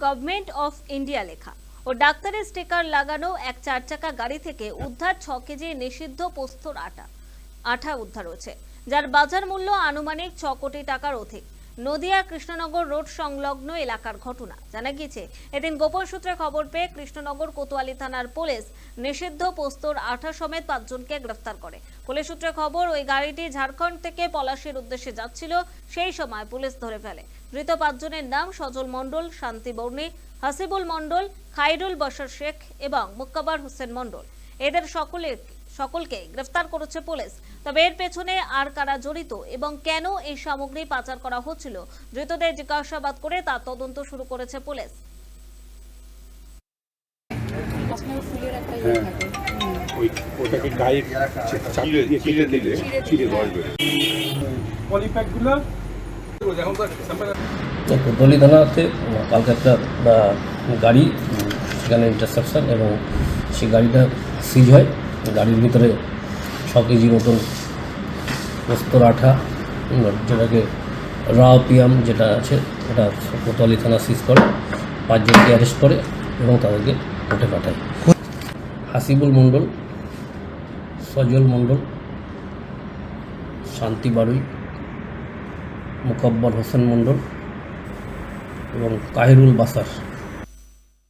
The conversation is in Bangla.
গভর্নমেন্ট অফ ইন্ডিয়া লেখা ও ডাক্তারের স্টিকার লাগানো এক 4 চাকা গাড়ি থেকে উদ্ধার 6 কেজি নিষিদ্ধ পোস্তর আঠা উদ্ধার হয়েছে, যার বাজার মূল্য আনুমানিক 6 কোটি টাকার অধিক। নদিয়া কৃষ্ণনগর রোড সংলগ্ন এলাকার ঘটনা। জানা গিয়েছে, এদিন গোপন সূত্রে খবর পেয়ে কৃষ্ণনগর কোতোয়ালি থানার পুলিশ নিষিদ্ধ পোস্তর আঠা সমেত 5 জনকে গ্রেফতার করে। পুলিশ সূত্রে খবর, ওই গাড়িটি ঝাড়খণ্ড থেকে পলাশীর উদ্দেশ্যে যাচ্ছিল, সেই সময় পুলিশ ধরে ফেলে। ধৃত 5 জনের নাম সজল মণ্ডল, শান্তি বর্ণী, হাসিবুল মণ্ডল, খাইরুল বশর শেখ এবং মুক্কাবার হোসেন মণ্ডল। এদের সকলকে গ্রেফতার করেছে পুলিশ। তবে এর পেছনে আর কারা জড়িত এবং কেন এই সামগ্রী পাচার করা হচ্ছিল, ধৃতদের জিজ্ঞাসাবাদ করে তা তদন্ত শুরু করেছে পুলিশ। কোতোয়ালি থানাতে কালকে একটা গাড়ি সেখানে ইন্টারসেপশন এবং সেই গাড়িটা সিজ হয়। গাড়ির ভিতরে 6 কেজি মতন পোস্তর আঠা, যেটাকে রা পিয়াম যেটা আছে, এটা কোতোয়ালি থানা সিজ করে 5 জনকে অ্যারেস্ট করে এবং তাদেরকে কোর্টে পাঠায়। হাসিবুল মণ্ডল, সজল মণ্ডল, শান্তি বাড়ুই, মুকব্বর হোসেন মণ্ডল এবং কাহিরুল বাসার।